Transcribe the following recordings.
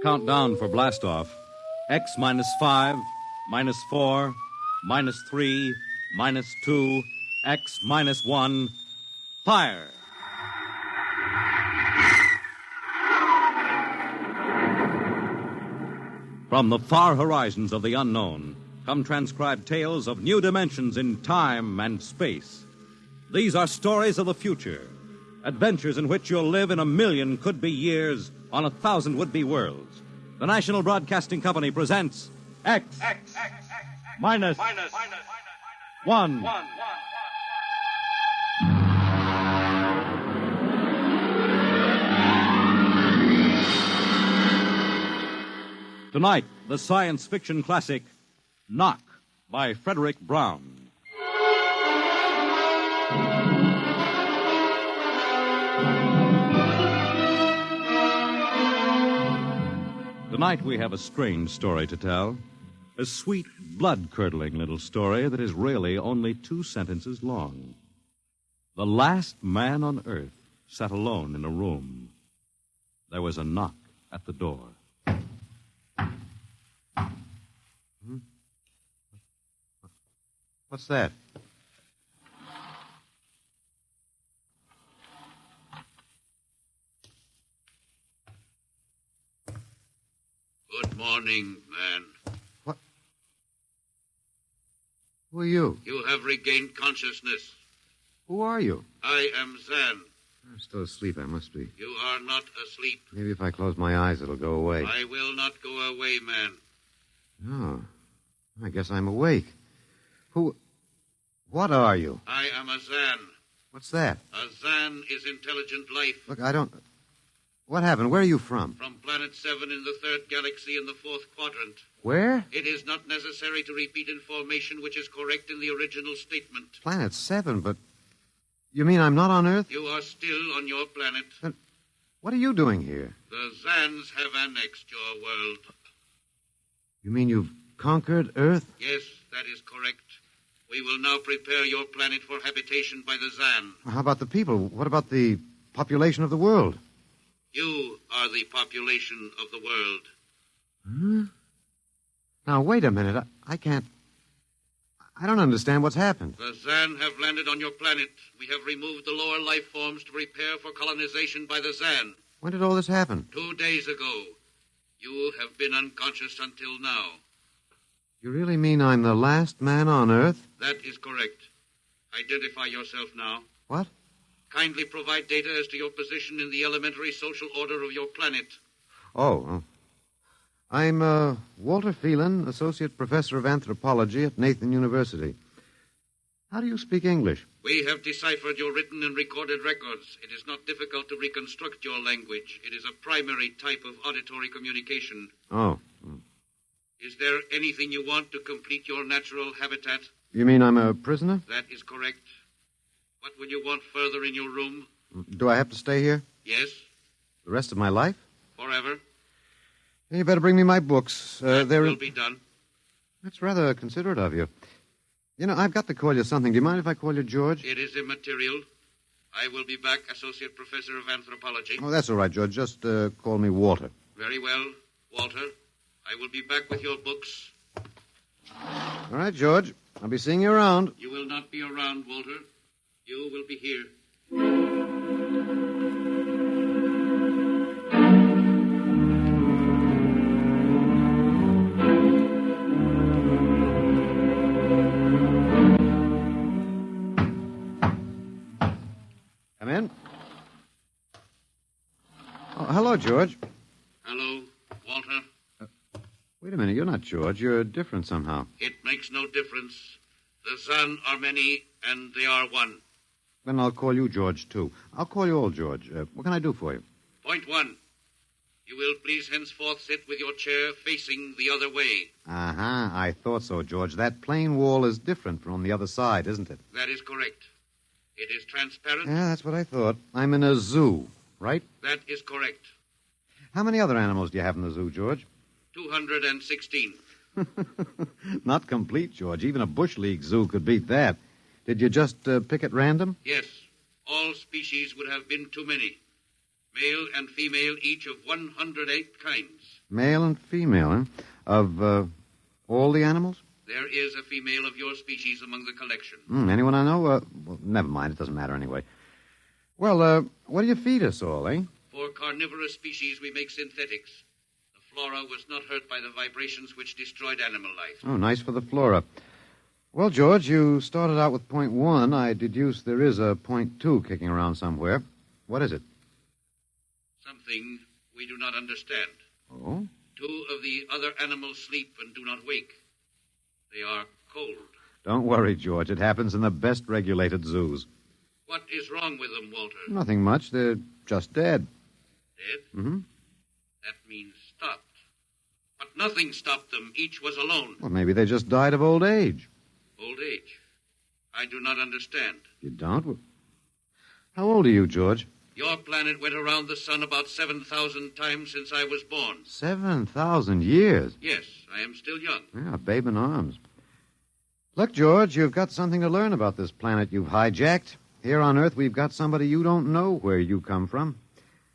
Countdown for blastoff. X minus 5, minus 4, minus 3, minus 2, X minus 1. Fire! From the far horizons of the unknown come transcribed tales of new dimensions in time and space. These are stories of the future, adventures in which you'll live in 1,000,000 could-be years on 1,000 would-be worlds. The National Broadcasting Company presents X minus 1. Tonight, the science fiction classic, Knock, by Frederick Brown. Tonight we have a strange story to tell. A sweet, blood-curdling little story that is really only 2 sentences long. The last man on earth sat alone in a room. There was a knock at the door. What's that? Good morning, man. What? Who are you? You have regained consciousness. Who are you? I am Zan. I'm still asleep, I must be. You are not asleep. Maybe if I close my eyes, it'll go away. I will not go away, man. Oh, I guess I'm awake. What are you? I am a Zan. What's that? A Zan is intelligent life. Look, I don't... What happened? Where are you from? From Planet 7 in the 3rd galaxy in the 4th quadrant. Where? It is not necessary to repeat information which is correct in the original statement. Planet 7, but... You mean I'm not on Earth? You are still on your planet. Then what are you doing here? The Zans have annexed your world. You mean you've conquered Earth? Yes, that is correct. We will now prepare your planet for habitation by the Zan. How about the people? What about the population of the world? You are the population of the world. Huh? Now, wait a minute. I can't... I don't understand what's happened. The Zan have landed on your planet. We have removed the lower life forms to prepare for colonization by the Zan. When did all this happen? 2 days ago. You have been unconscious until now. You really mean I'm the last man on Earth? That is correct. Identify yourself now. What? Kindly provide data as to your position in the elementary social order of your planet. Oh. I'm Walter Phelan, Associate Professor of Anthropology at Nathan University. How do you speak English? We have deciphered your written and recorded records. It is not difficult to reconstruct your language. It is a primary type of auditory communication. Oh. Is there anything you want to complete your natural habitat? You mean I'm a prisoner? That is correct. What will you want further in your room? Do I have to stay here? Yes. The rest of my life? Forever. Then you better bring me my books. That will be done. That's rather considerate of you. You know, I've got to call you something. Do you mind if I call you George? It is immaterial. I will be back, Associate Professor of Anthropology. Oh, that's all right, George. Just call me Walter. Very well, Walter. I will be back with your books. All right, George. I'll be seeing you around. You will not be around, Walter. You will be here. Come in. Oh, hello, George. Hello, Walter. Wait a minute. You're not George. You're different somehow. It makes no difference. The Zan are many, and they are one. Then I'll call you George, too. I'll call you old George. What can I do for you? Point 1. You will please henceforth sit with your chair facing the other way. Uh-huh. I thought so, George. That plain wall is different from the other side, isn't it? That is correct. It is transparent. Yeah, that's what I thought. I'm in a zoo, right? That is correct. How many other animals do you have in the zoo, George? 216. Not complete, George. Even a Bush League zoo could beat that. Did you just pick at random? Yes. All species would have been too many. Male and female, each of 108 kinds. Male and female, huh? Of all the animals? There is a female of your species among the collection. Anyone I know? Well, never mind. It doesn't matter anyway. Well, what do you feed us all, eh? For carnivorous species, we make synthetics. The flora was not hurt by the vibrations which destroyed animal life. Oh, nice for the flora. Well, George, you started out with point 1. I deduce there is a point 2 kicking around somewhere. What is it? Something we do not understand. Oh? 2 of the other animals sleep and do not wake. They are cold. Don't worry, George. It happens in the best regulated zoos. What is wrong with them, Walter? Nothing much. They're just dead. Dead? Mm-hmm. That means stopped. But nothing stopped them. Each was alone. Well, maybe they just died of old age. Old age? I do not understand. You don't? How old are you, George? Your planet went around the sun about 7,000 times since I was born. 7,000 years? Yes, I am still young. Yeah, a babe in arms. Look, George, you've got something to learn about this planet you've hijacked. Here on Earth, we've got somebody you don't know where you come from.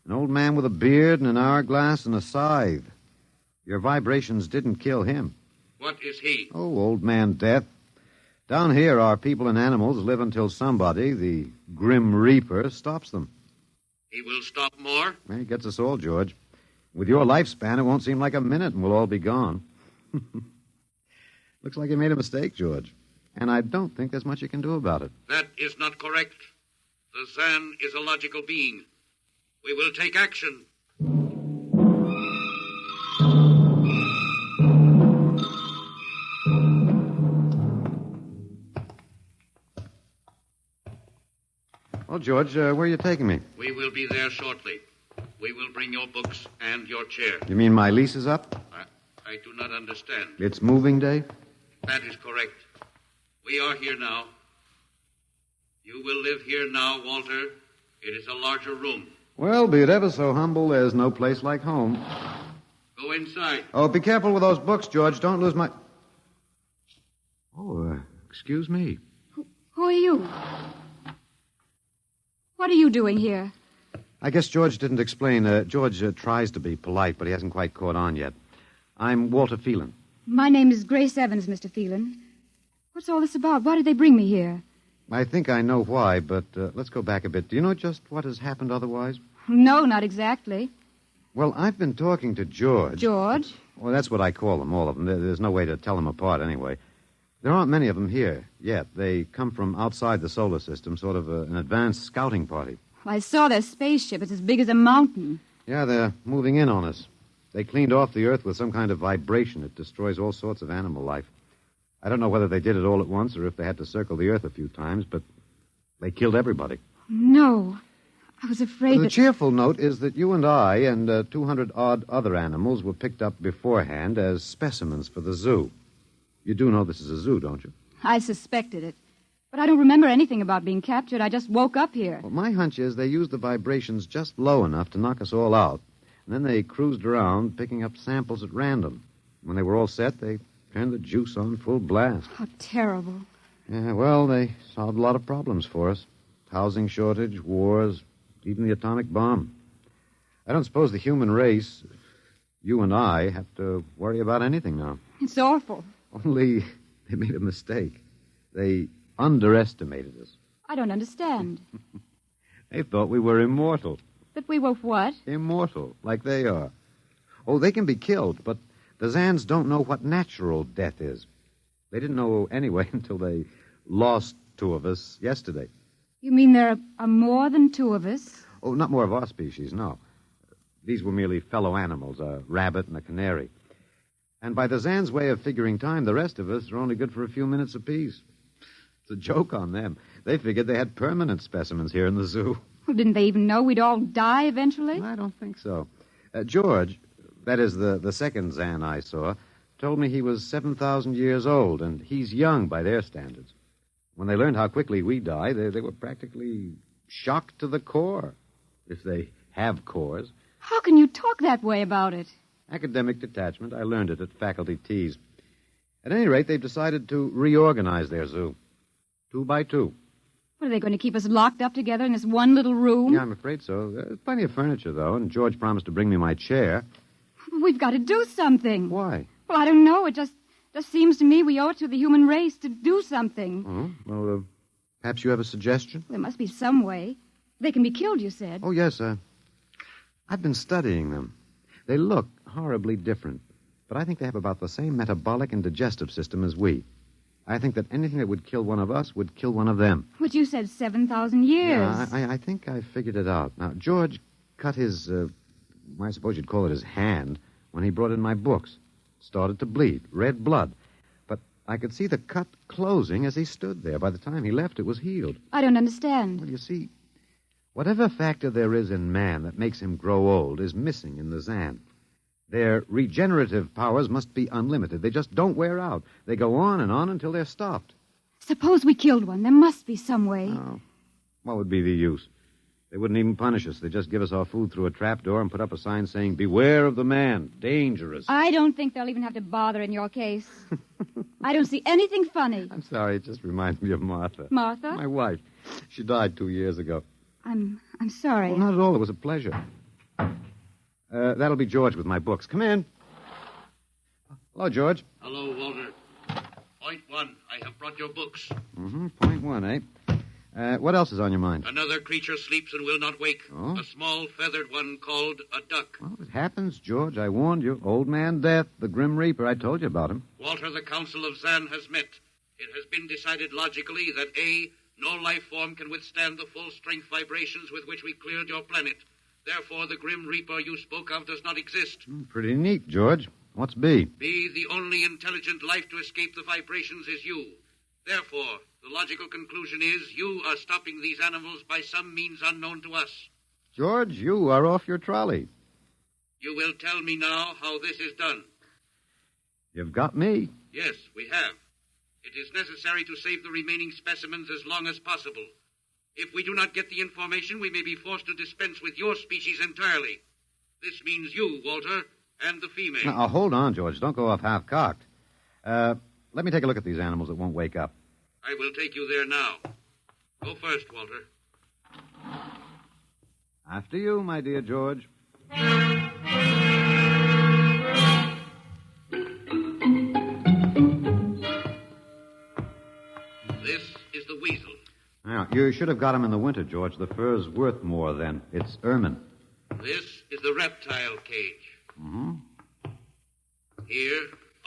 An old man with a beard and an hourglass and a scythe. Your vibrations didn't kill him. What is he? Oh, old man Death. Down here, our people and animals live until somebody, the Grim Reaper, stops them. He will stop more? Well, he gets us all, George. With your lifespan, it won't seem like a minute and we'll all be gone. Looks like you made a mistake, George. And I don't think there's much you can do about it. That is not correct. The Zan is a logical being. We will take action. Well, George, where are you taking me? We will be there shortly. We will bring your books and your chair. You mean my lease is up? I do not understand. It's moving day? That is correct. We are here now. You will live here now, Walter. It is a larger room. Well, be it ever so humble, there's no place like home. Go inside. Oh, be careful with those books, George. Don't lose my... Oh, excuse me. Who are you? What are you doing here? I guess George didn't explain. George tries to be polite, but he hasn't quite caught on yet. I'm Walter Phelan. My name is Grace Evans, Mr. Phelan. What's all this about? Why did they bring me here? I think I know why, but let's go back a bit. Do you know just what has happened otherwise? No, not exactly. Well, I've been talking to George. George? Well, that's what I call them, all of them. There's no way to tell them apart anyway. There aren't many of them here yet. They come from outside the solar system, sort of an advanced scouting party. I saw their spaceship. It's as big as a mountain. Yeah, they're moving in on us. They cleaned off the Earth with some kind of vibration. It destroys all sorts of animal life. I don't know whether they did it all at once or if they had to circle the Earth a few times, but they killed everybody. No. I was afraid The cheerful note is that you and I and 200-odd other animals were picked up beforehand as specimens for the zoo. You do know this is a zoo, don't you? I suspected it. But I don't remember anything about being captured. I just woke up here. Well, my hunch is they used the vibrations just low enough to knock us all out. And then they cruised around, picking up samples at random. When they were all set, they turned the juice on full blast. How terrible. Yeah, well, they solved a lot of problems for us. Housing shortage, wars, even the atomic bomb. I don't suppose the human race, you and I, have to worry about anything now. It's awful. Only they made a mistake. They underestimated us. I don't understand. They thought we were immortal. That we were what? Immortal, like they are. Oh, they can be killed, but the Zans don't know what natural death is. They didn't know anyway until they lost 2 of us yesterday. You mean there are more than 2 of us? Oh, not more of our species, no. These were merely fellow animals, a rabbit and a canary. And by the Zans' way of figuring time, the rest of us are only good for a few minutes apiece. It's a joke on them. They figured they had permanent specimens here in the zoo. Well, didn't they even know we'd all die eventually? I don't think so. George, that is the second Zan I saw, told me he was 7,000 years old, and he's young by their standards. When they learned how quickly we die, they were practically shocked to the core, if they have cores. How can you talk that way about it? Academic detachment. I learned it at faculty teas. At any rate, they've decided to reorganize their zoo. 2 by 2. What, are they going to keep us locked up together in this one little room? Yeah, I'm afraid so. There's plenty of furniture, though, and George promised to bring me my chair. We've got to do something. Why? Well, I don't know. It just seems to me we owe it to the human race to do something. Oh, well, perhaps you have a suggestion? There must be some way. They can be killed, you said. Oh, yes, I've been studying them. They look horribly different, but I think they have about the same metabolic and digestive system as we. I think that anything that would kill one of us would kill one of them. But you said 7,000 years. Yeah, I think I figured it out. Now, George cut his, I suppose you'd call it his hand, when he brought in my books. Started to bleed, red blood. But I could see the cut closing as he stood there. By the time he left, it was healed. I don't understand. Well, you see, whatever factor there is in man that makes him grow old is missing in the Zan. Their regenerative powers must be unlimited. They just don't wear out. They go on and on until they're stopped. Suppose we killed one. There must be some way. Oh, what would be the use? They wouldn't even punish us. They'd just give us our food through a trapdoor and put up a sign saying, "Beware of the man. Dangerous." I don't think they'll even have to bother in your case. I don't see anything funny. I'm sorry. It just reminds me of Martha. Martha? My wife. She died 2 years ago. I'm sorry. Well, not at all. It was a pleasure. That'll be George with my books. Come in. Hello, George. Hello, Walter. Point one, I have brought your books. Point one, eh? What else is on your mind? Another creature sleeps and will not wake. Oh? A small feathered one called a duck. Well, it happens, George. I warned you. Old Man Death, the Grim Reaper. I told you about him. Walter, the Council of Zan has met. It has been decided logically that A, no life form can withstand the full strength vibrations with which we cleared your planet. Therefore, the Grim Reaper you spoke of does not exist. Pretty neat, George. What's B? B, the only intelligent life to escape the vibrations is you. Therefore, the logical conclusion is you are stopping these animals by some means unknown to us. George, you are off your trolley. You will tell me now how this is done. You've got me. Yes, we have. It is necessary to save the remaining specimens as long as possible. If we do not get the information, we may be forced to dispense with your species entirely. This means you, Walter, and the female. Now, hold on, George. Don't go off half-cocked. Let me take a look at these animals that won't wake up. I will take you there now. Go first, Walter. After you, my dear George. This is the weasel. Now, you should have got him in the winter, George. The fur's worth more then. It's ermine. This is the reptile cage. Here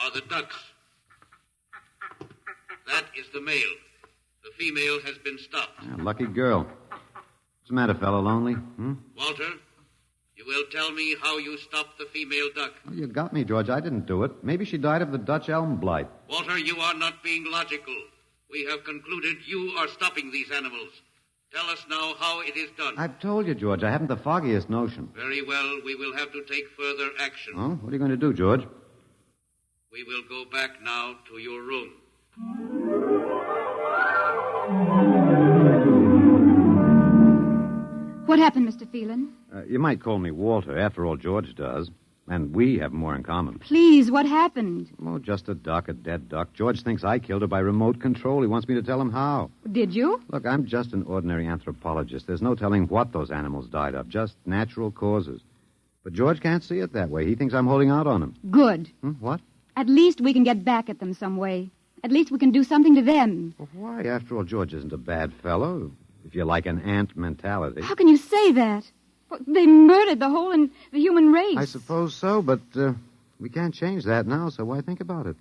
are the ducks. That is the male. The female has been stopped. Yeah, lucky girl. What's the matter, fellow? Lonely? Walter, you will tell me how you stopped the female duck. Oh, you got me, George. I didn't do it. Maybe she died of the Dutch elm blight. Walter, you are not being logical. We have concluded you are stopping these animals. Tell us now how it is done. I've told you, George. I haven't the foggiest notion. Very well. We will have to take further action. Oh, what are you going to do, George? We will go back now to your room. What happened, Mr. Phelan? You might call me Walter. After all, George does. And we have more in common. Please, what happened? Oh, just a duck, a dead duck. George thinks I killed her by remote control. He wants me to tell him how. Did you? Look, I'm just an ordinary anthropologist. There's no telling what those animals died of, just natural causes. But George can't see it that way. He thinks I'm holding out on him. Good. What? At least we can get back at them some way. At least we can do something to them. Well, why? After all, George isn't a bad fellow, if you like an ant mentality. How can you say that? Well, they murdered the human race. I suppose so, but we can't change that now, so why think about it?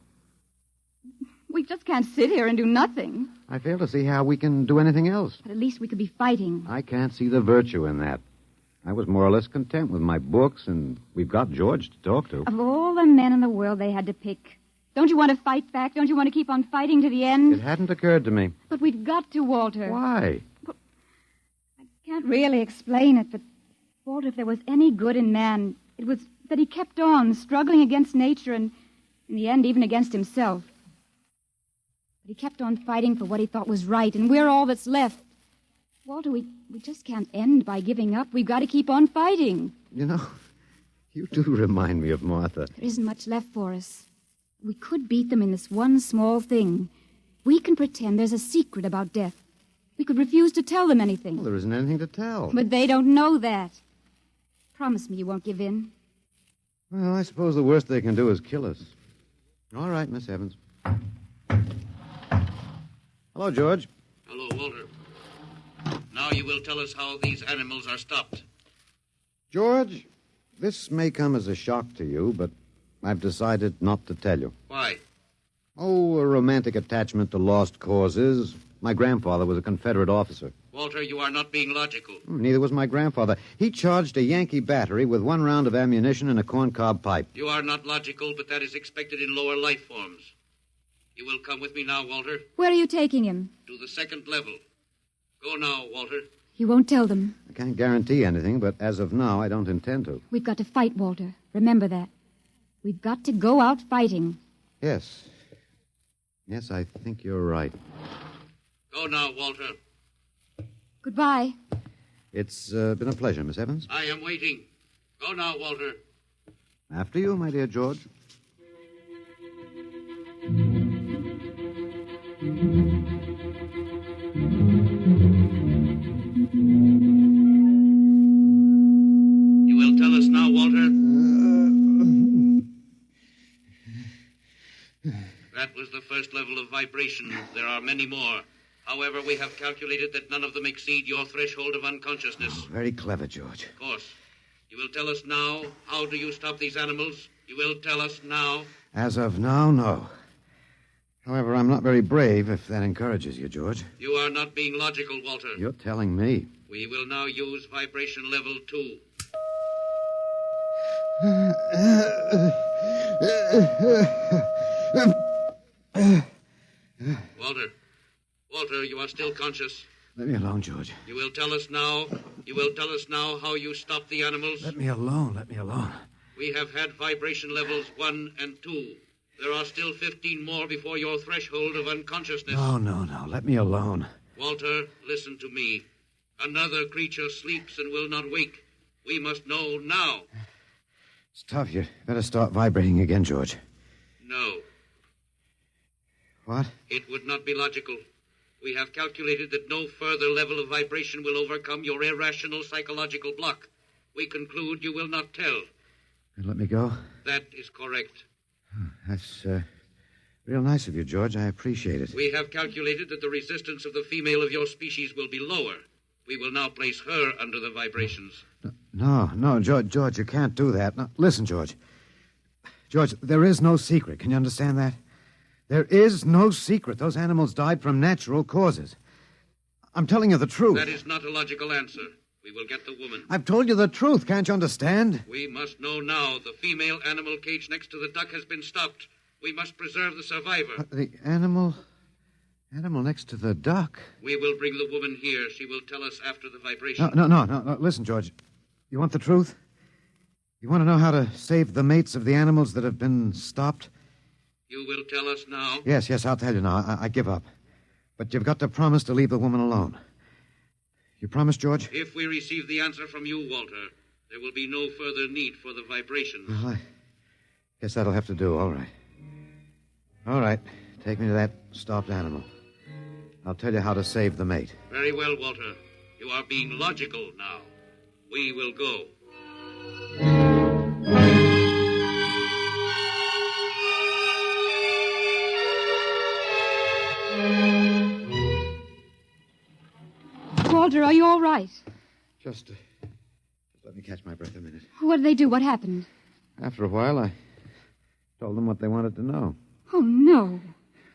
We just can't sit here and do nothing. I fail to see how we can do anything else. But at least we could be fighting. I can't see the virtue in that. I was more or less content with my books, and we've got George to talk to. Of all the men in the world they had to pick, don't you want to fight back? Don't you want to keep on fighting to the end? It hadn't occurred to me. But we've got to, Walter. Why? I can't really explain it, but, Walter, if there was any good in man, it was that he kept on struggling against nature and, in the end, even against himself. But he kept on fighting for what he thought was right, and we're all that's left. Walter, we just can't end by giving up. We've got to keep on fighting. You know, you do remind me of Martha. There isn't much left for us. We could beat them in this one small thing. We can pretend there's a secret about death. We could refuse to tell them anything. Well, there isn't anything to tell. But they don't know that. Promise me you won't give in. Well, I suppose the worst they can do is kill us. All right, Miss Evans. Hello, George. Hello, Walter. Now you will tell us how these animals are stopped. George, this may come as a shock to you, but I've decided not to tell you. Why? Oh, a romantic attachment to lost causes. My grandfather was a Confederate officer. Walter, you are not being logical. Neither was my grandfather. He charged a Yankee battery with 1 round of ammunition and a corncob pipe. You are not logical, but that is expected in lower life forms. You will come with me now, Walter. Where are you taking him? To the 2nd level. Go now, Walter. You won't tell them. I can't guarantee anything, but as of now, I don't intend to. We've got to fight, Walter. Remember that. We've got to go out fighting. Yes. Yes, I think you're right. Go now, Walter. Goodbye. It's been a pleasure, Miss Evans. I am waiting. Go now, Walter. After you, my dear George. You will tell us now, Walter? That was the first level of vibration. There are many more. However, we have calculated that none of them exceed your threshold of unconsciousness. Oh, very clever, George. Of course. You will tell us now, how do you stop these animals? You will tell us now? As of now, no. However, I'm not very brave, if that encourages you, George. You are not being logical, Walter. You're telling me. We will now use vibration level 2. Walter, you are still conscious. Let me alone, George. You will tell us now how you stop the animals? Let me alone. We have had vibration levels 1 and 2. There are still 15 more before your threshold of unconsciousness. No. Let me alone. Walter, listen to me. Another creature sleeps and will not wake. We must know now. It's tough. You better start vibrating again, George. No. What? It would not be logical. We have calculated that no further level of vibration will overcome your irrational psychological block. We conclude you will not tell. And let me go? That is correct. That's real nice of you, George. I appreciate it. We have calculated that the resistance of the female of your species will be lower. We will now place her under the vibrations. No, George, you can't do that. No, listen, George. George, there is no secret. Can you understand that? There is no secret. Those animals died from natural causes. I'm telling you the truth. That is not a logical answer. We will get the woman. I've told you the truth. Can't you understand? We must know now. The female animal cage next to the duck has been stopped. We must preserve the survivor. The animal next to the duck? We will bring the woman here. She will tell us after the vibration. No. Listen, George. You want the truth? You want to know how to save the mates of the animals that have been stopped? You will tell us now? Yes, I'll tell you now. I give up. But you've got to promise to leave the woman alone. You promise, George? If we receive the answer from you, Walter, there will be no further need for the vibrations. Well, I guess that'll have to do. All right. Take me to that stopped animal. I'll tell you how to save the mate. Very well, Walter. You are being logical now. We will go. Walter, are you all right? Just let me catch my breath a minute. What did they do? What happened? After a while, I told them what they wanted to know. Oh, no.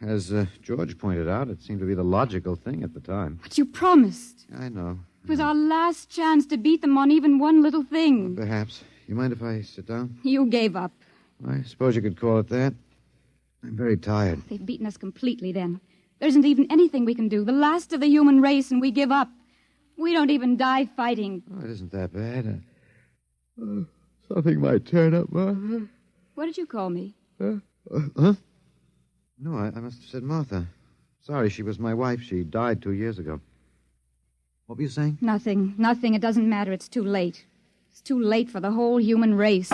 As George pointed out, it seemed to be the logical thing at the time. But you promised. I know. It was our last chance to beat them on even one little thing. Perhaps. You mind if I sit down? You gave up. I suppose you could call it that. I'm very tired. They've beaten us completely then. There isn't even anything we can do. The last of the human race, and we give up. We don't even die fighting. Oh, it isn't that bad. Something might turn up, Martha. What did you call me? Huh? No, I must have said Martha. Sorry, she was my wife. She died 2 years ago. What were you saying? Nothing. It doesn't matter. It's too late. It's too late for the whole human race.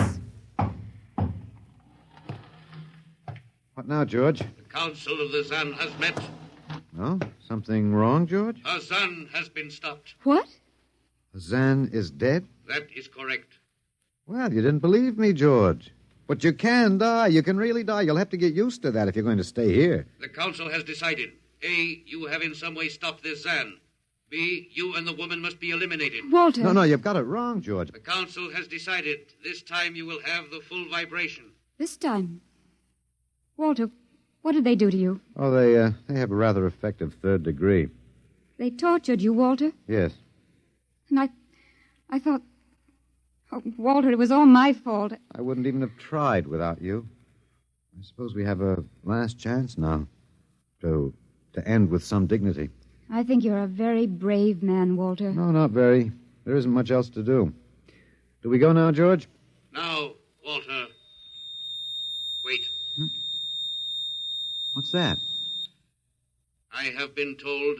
What now, George? The Council of the Sun has met. Oh, something wrong, George? A Zan has been stopped. What? Zan is dead? That is correct. Well, you didn't believe me, George. But you can die. You can really die. You'll have to get used to that if you're going to stay here. The council has decided. A, you have in some way stopped this Zan. B, you and the woman must be eliminated. Walter. No, you've got it wrong, George. The council has decided this time you will have the full vibration. This time. Walter, what did they do to you? Oh, they have a rather effective third degree. They tortured you, Walter? Yes. And I thought... Oh, Walter, it was all my fault. I wouldn't even have tried without you. I suppose we have a last chance now to end with some dignity. I think you're a very brave man, Walter. No, not very. There isn't much else to do. Do we go now, George? Now, Walter. Wait. What's that? I have been told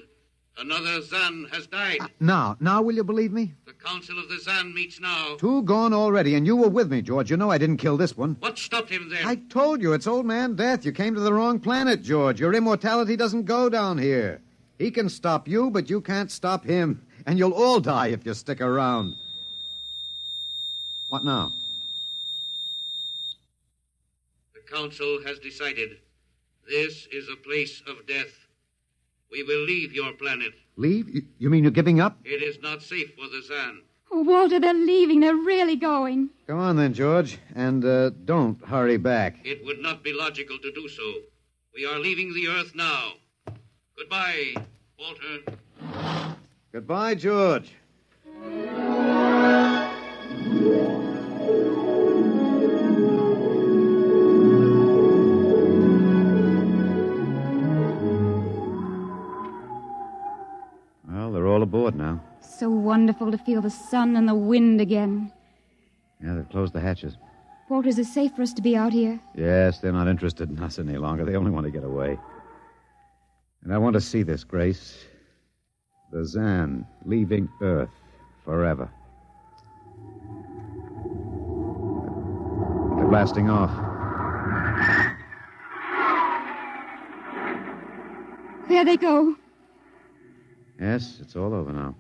another Zan has died. Now will you believe me? The council of the Zan meets now. 2 gone already, and you were with me, George. You know I didn't kill this one. What stopped him then? I told you, it's Old Man Death. You came to the wrong planet, George. Your immortality doesn't go down here. He can stop you, but you can't stop him. And you'll all die if you stick around. What now? The council has decided this is a place of death. We will leave your planet. Leave? You mean you're giving up? It is not safe for the Zan. Oh, Walter, they're leaving. They're really going. Come on then, George. And don't hurry back. It would not be logical to do so. We are leaving the Earth now. Goodbye, Walter. Goodbye, George. Well, they're all aboard now. So wonderful to feel the sun and the wind again. Yeah, they've closed the hatches. Walter, is it safe for us to be out here? Yes, they're not interested in us any longer. They only want to get away. And I want to see this, Grace. The Zan leaving Earth forever. They're blasting off. There they go. Yes, it's all over now.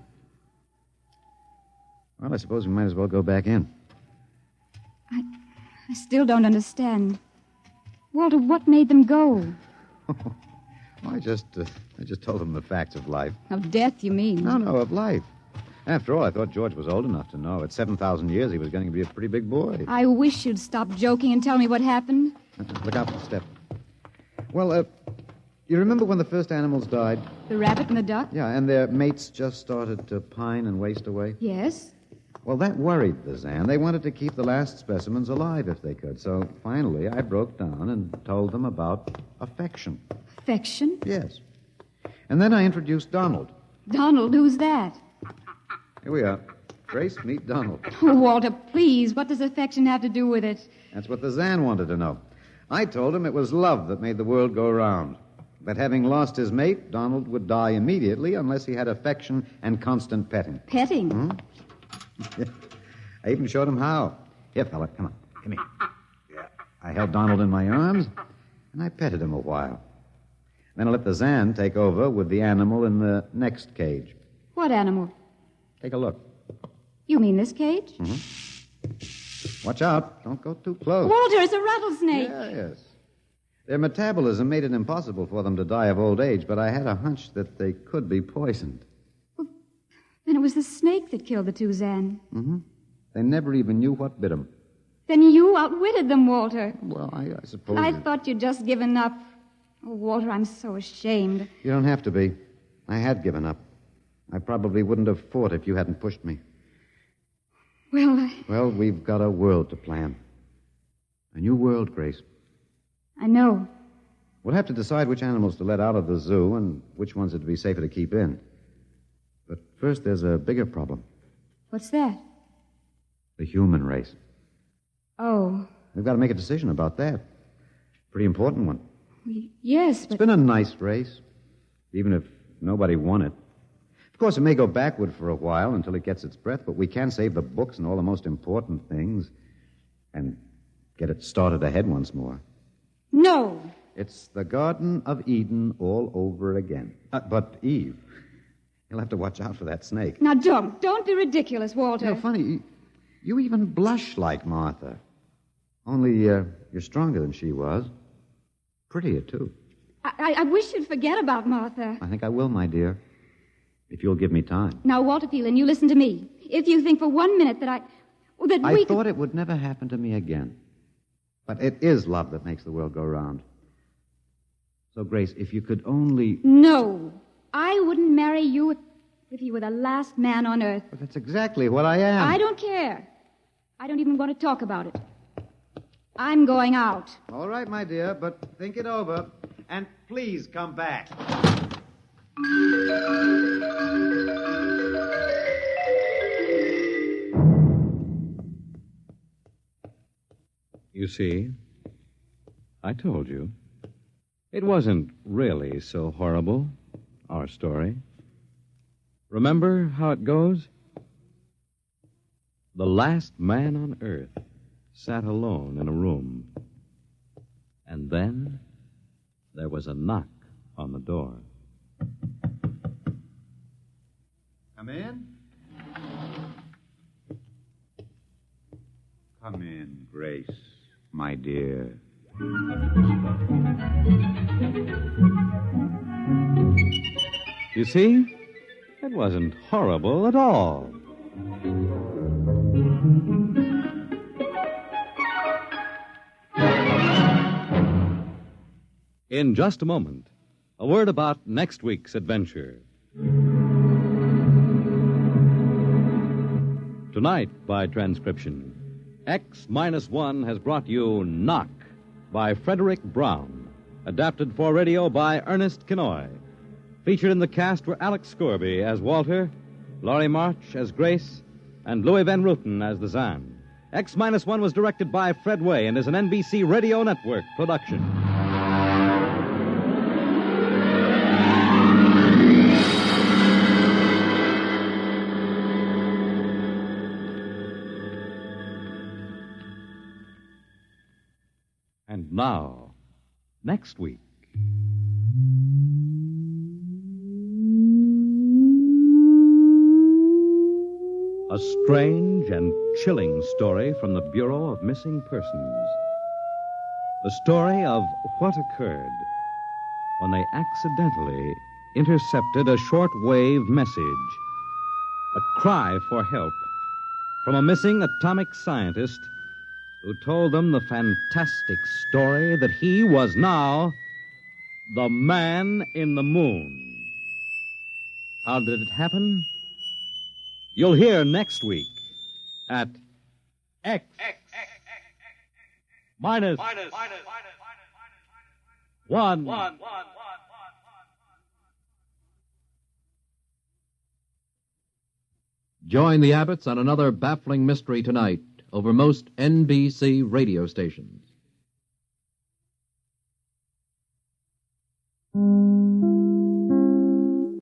Well, I suppose we might as well go back in. I still don't understand. Walter, what made them go? I just told them the facts of life. Of death, you mean? No, of life. After all, I thought George was old enough to know. At 7,000 years, he was going to be a pretty big boy. I wish you'd stop joking and tell me what happened. Look out for the step. Well, you remember when the first animals died? The rabbit and the duck? Yeah, and their mates just started to pine and waste away? Yes. Well, that worried the Zan. They wanted to keep the last specimens alive if they could. So finally, I broke down and told them about affection. Affection? Yes. And then I introduced Donald. Donald, who's that? Here we are. Grace, meet Donald. Oh, Walter, please, what does affection have to do with it? That's what the Zan wanted to know. I told him it was love that made the world go round. That having lost his mate, Donald would die immediately unless he had affection and constant petting. Petting? Hmm? I even showed him how. Here, fella, come on. Come here. Yeah. I held Donald in my arms, and I petted him a while. Then I let the Zan take over with the animal in the next cage. What animal? Take a look. You mean this cage? Mm-hmm. Watch out. Don't go too close. Walter, it's a rattlesnake. Yes. Their metabolism made it impossible for them to die of old age, but I had a hunch that they could be poisoned. Well, then it was the snake that killed the two Zan. Mm-hmm. They never even knew what bit them. Then you outwitted them, Walter. Well, I suppose... I thought you'd just given up. Oh, Walter, I'm so ashamed. You don't have to be. I had given up. I probably wouldn't have fought if you hadn't pushed me. Well, we've got a world to plan. A new world, Grace. I know. We'll have to decide which animals to let out of the zoo and which ones it'd be safer to keep in. But first, there's a bigger problem. What's that? The human race. Oh. We've got to make a decision about that. Pretty important one. Yes, but... It's been a nice race, even if nobody won it. Of course, it may go backward for a while until it gets its breath, but we can save the books and all the most important things and get it started ahead once more. No. It's the Garden of Eden all over again. But, Eve, you'll have to watch out for that snake. Now, don't be ridiculous, Walter. You know, funny, you even blush like Martha. Only you're stronger than she was. Prettier, too. I wish you'd forget about Martha. I think I will, my dear, if you'll give me time. Now, Walter Phelan, you listen to me. If you think for 1 minute that I thought it would never happen to me again. But it is love that makes the world go round. So, Grace, if you could only... No, I wouldn't marry you if you were the last man on earth. But that's exactly what I am. I don't care. I don't even want to talk about it. I'm going out. All right, my dear, but think it over. And please come back. You see, I told you. It wasn't really so horrible, our story. Remember how it goes? The last man on earth sat alone in a room. And then there was a knock on the door. Come in. Come in, Grace, my dear. You see, it wasn't horrible at all. In just a moment, a word about next week's adventure. Tonight, by transcription, X-1 has brought you Knock by Frederick Brown, adapted for radio by Ernest Kinoy. Featured in the cast were Alex Scorby as Walter, Laurie March as Grace, and Louis Van Ruten as the Zan. X-1 was directed by Fred Way and is an NBC Radio Network production. And now, next week. A strange and chilling story from the Bureau of Missing Persons. The story of what occurred when they accidentally intercepted a shortwave message, a cry for help from a missing atomic scientist who told them the fantastic story that he was now the man in the moon. How did it happen? You'll hear next week at X minus 1. Join the Abbotts on another baffling mystery tonight over most NBC radio stations.